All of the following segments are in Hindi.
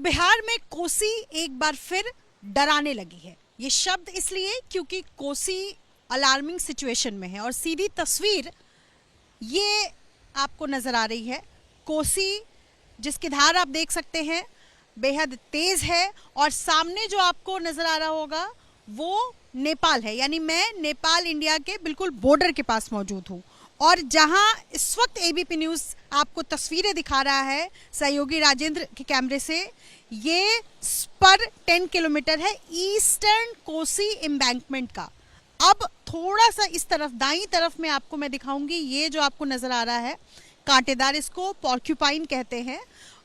बिहार में कोसी एक बार फिर डराने लगी है। ये शब्द इसलिए क्योंकि कोसी अलार्मिंग सिचुएशन में है और सीधी तस्वीर ये आपको नजर आ रही है। कोसी जिसकी धार आप देख सकते हैं बेहद तेज है और सामने जो आपको नजर आ रहा होगा वो नेपाल है, यानी मैं नेपाल इंडिया के बिल्कुल बॉर्डर के पास मौजूद हूँ। और जहां इस वक्त एबीपी न्यूज़ आपको तस्वीरें दिखा रहा है सहयोगी राजेंद्र के कैमरे से, ये स्पर 10 किलोमीटर है ईस्टर्न कोसी एम्बैंकमेंट का। अब थोड़ा सा इस तरफ दाईं तरफ में आपको मैं दिखाऊंगी, ये जो आपको नजर आ रहा है कांटेदार, इसको पॉर्क्यूपाइन कहते हैं।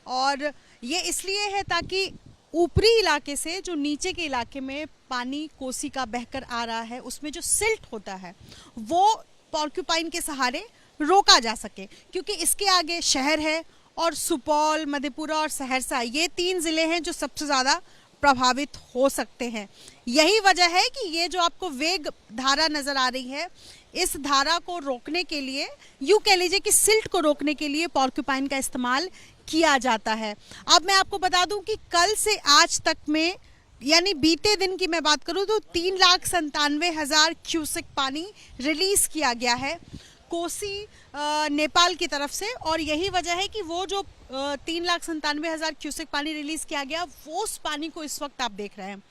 और ये इसलिए है ताकि ऊपरी इलाके से जो नीचे के इलाके में पानी कोसी का बहकर आ रहा है उसमें जो सिल्ट होता है वो पॉर्क्यूपाइन के सहारे रोका जा सके, क्योंकि इसके आगे शहर है और सुपौल, मधेपुरा और सहरसा, ये 3 जिले हैं जो सबसे ज़्यादा प्रभावित हो सकते हैं। यही वजह है कि ये जो आपको वेग धारा नज़र आ रही है, इस धारा को रोकने के लिए, यूँ कह लीजिए कि सिल्ट को रोकने के लिए पॉर्क्यूपाइन का इस्तेमाल किया जाता है। अब मैं आपको बता दूं कि कल से आज तक में, यानी बीते दिन की मैं बात करूं तो 3,97,000 क्यूसेक पानी रिलीज किया गया है कोसी नेपाल की तरफ से। और यही वजह है कि वो जो 3,97,000 क्यूसेक पानी रिलीज किया गया वो उस पानी को इस वक्त आप देख रहे हैं।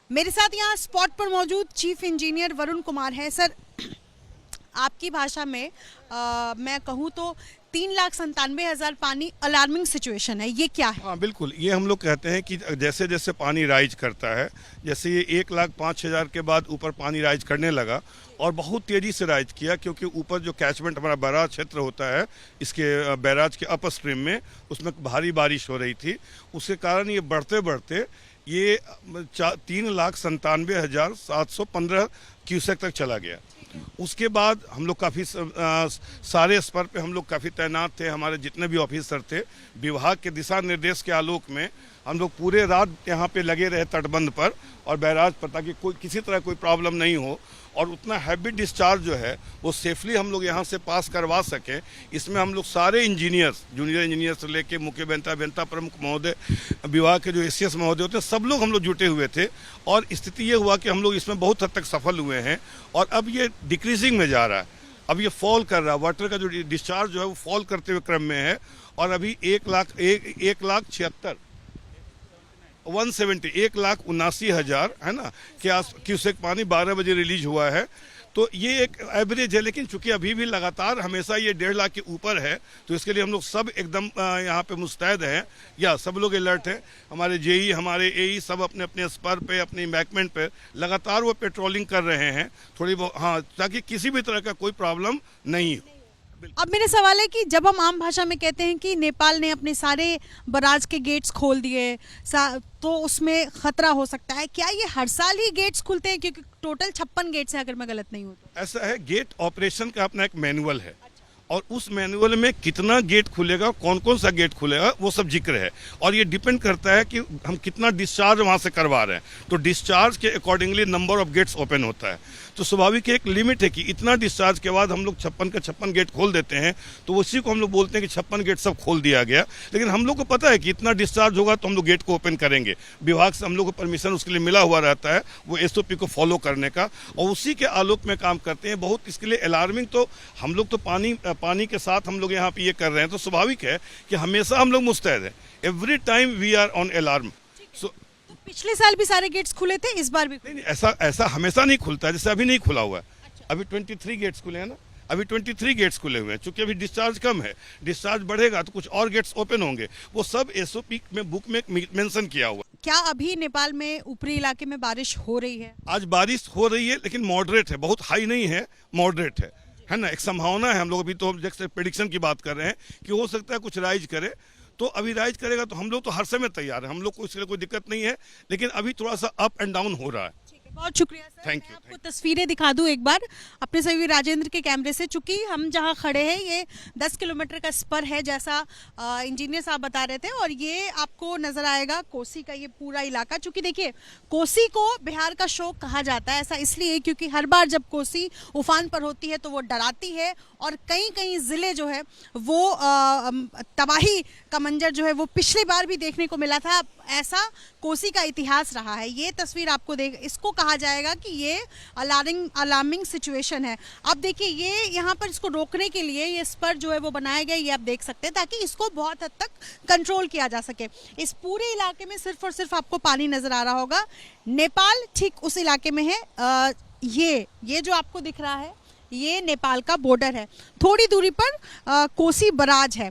मेरे साथ यहाँ स्पॉट पर मौजूद चीफ इंजीनियर वरुण कुमार है। सर, आपकी भाषा में मैं कहूँ तो 3,97,000 पानी अलार्मिंग सिचुएशन है, ये क्या है? हाँ बिल्कुल, ये हम लोग कहते हैं कि जैसे जैसे पानी राइज करता है, जैसे ये 1,05,000 के बाद ऊपर पानी राइज करने लगा और बहुत तेज़ी से राइज किया, क्योंकि ऊपर जो कैचमेंट हमारा बैराज क्षेत्र होता है, इसके बैराज के अपर स्ट्रीम में उसमें भारी बारिश हो रही थी। उसके कारण ये बढ़ते बढ़ते ये 3,97,715 क्यूसेक तक चला गया। उसके बाद हम लोग काफ़ी सारे स्तर पे हम लोग काफ़ी तैनात थे। हमारे जितने भी ऑफिसर थे, विभाग के दिशा निर्देश के आलोक में हम लोग पूरे रात यहाँ पे लगे रहे तटबंध पर और बैराज पर, ताकि कोई किसी तरह कोई प्रॉब्लम नहीं हो और उतना हैवी डिस्चार्ज जो है वो सेफली हम लोग यहाँ से पास करवा सकें। इसमें हम लोग सारे इंजीनियर्स, जूनियर इंजीनियर से लेके मुख्य अभियंता प्रमुख महोदय, विभाग के जो एसीएस महोदय होते हैं, सब लोग हम लोग जुटे हुए थे। और स्थिति ये हुआ कि हम लोग इसमें बहुत हद तक सफल हुए हैं और अब ये डिक्रीजिंग में जा रहा है। अब ये फॉल कर रहा है, वाटर का जो डिस्चार्ज जो है वो फॉल करते हुए क्रम में है। और अभी 1,79,000 है ना के आस क्यूसेक पानी 12 बजे रिलीज हुआ है। तो ये एक एवरेज है, लेकिन चूंकि अभी भी लगातार हमेशा ये 1.5 लाख के ऊपर है, तो इसके लिए हम लोग सब एकदम यहाँ पे मुस्तैद हैं, या सब लोग अलर्ट हैं। हमारे जेई, हमारे एई सब अपने अपने स्पर पे, अपने एम्बैंकमेंट पे लगातार वो पेट्रोलिंग कर रहे हैं थोड़ी बहुत, हाँ, ताकि किसी भी तरह का कोई प्रॉब्लम नहीं हो। अब मेरा सवाल है कि जब हम आम भाषा में कहते हैं कि नेपाल ने अपने सारे बराज के गेट्स खोल दिए तो उसमें खतरा हो सकता है, क्या ये हर साल ही गेट्स खुलते हैं? क्योंकि टोटल 56 गेट्स हैं अगर मैं गलत नहीं हूँ तो। ऐसा है, गेट ऑपरेशन का अपना एक मैनुअल है और उस मैनुअल में कितना गेट खुलेगा, कौन कौन सा गेट खुलेगा, वो सब जिक्र है। और ये डिपेंड करता है कि हम कितना डिस्चार्ज वहाँ से करवा रहे हैं, तो डिस्चार्ज के accordingly number of gates open होता है। तो स्वाभाविक एक लिमिट है कि इतना डिस्चार्ज के बाद हम लोग 56 के 56 गेट खोल देते हैं, तो उसी को हम लोग बोलते हैं कि 56 गेट सब खोल दिया गया। लेकिन हम लोग को पता है कि इतना डिस्चार्ज होगा तो हम लोग गेट को ओपन करेंगे। विभाग से हम लोग को परमिशन उसके लिए मिला हुआ रहता है, वो SOP को फॉलो करने का, और उसी के आलोक में काम करते हैं। बहुत इसके लिए अलार्मिंग तो हम लोग तो पानी के साथ हम लोग यहाँ पे ये कर रहे हैं, तो स्वाभाविक है कि हमेशा हम लोग मुस्तैद हैं। Every time we are on alarm. पिछले साल भी सारे गेट्स खुले थे, इस बार भी? नहीं, ऐसा हमेशा नहीं खुलता है, जैसे अभी नहीं खुला हुआ है। अभी 23 गेट्स खुले हैं ना, अभी 23 गेट्स खुले हुए हैं। चूंकि अभी डिस्चार्ज कम है, डिस्चार्ज बढ़ेगा तो कुछ और गेट्स ओपन होंगे, वो सब SOP में बुक में मेंशन किया हुआ है। क्या अभी नेपाल में ऊपरी इलाके में बारिश हो रही है? आज बारिश हो रही है, लेकिन मॉडरेट है, बहुत हाई नहीं है, मॉडरेट है ना। एक संभावना है, हम लोग अभी तो जैसे प्रेडिक्शन की बात कर रहे हैं कि हो सकता है कुछ राइज करे, तो अभी राइज करेगा तो हम लोग तो हर समय तैयार हैं, हम लोग को इसके लिए कोई दिक्कत नहीं है। लेकिन अभी थोड़ा सा अप एंड डाउन हो रहा है। बहुत शुक्रिया सर। थैंक मैं यू। आपको तस्वीरें दिखा दूं एक बार अपने सहयोगी राजेंद्र के कैमरे से। चूंकि हम जहां खड़े हैं ये 10 किलोमीटर का स्पर है, जैसा इंजीनियर साहब बता रहे थे, और ये आपको नजर आएगा कोसी का ये पूरा इलाका। चूंकि देखिए, कोसी को बिहार का शोक कहा जाता है, ऐसा इसलिए क्योंकि हर बार जब कोसी उफान पर होती है तो वो डराती है और कई कई ज़िले जो है वो तबाही का मंजर जो है वो पिछली बार भी देखने को मिला था। ऐसा कोसी का इतिहास रहा है। ये तस्वीर आपको देख, इसको कहा जाएगा कि ये अलार्मिंग सिचुएशन है। अब देखिए ये यहाँ पर इसको रोकने के लिए ये स्पर जो है वो बनाए गए, ये आप देख सकते हैं, ताकि इसको बहुत हद तक कंट्रोल किया जा सके। इस पूरे इलाके में सिर्फ और सिर्फ आपको पानी नजर आ रहा होगा। नेपाल ठीक उस इलाके में है। ये जो आपको दिख रहा है ये नेपाल का बॉर्डर है। थोड़ी दूरी पर कोसी बराज है।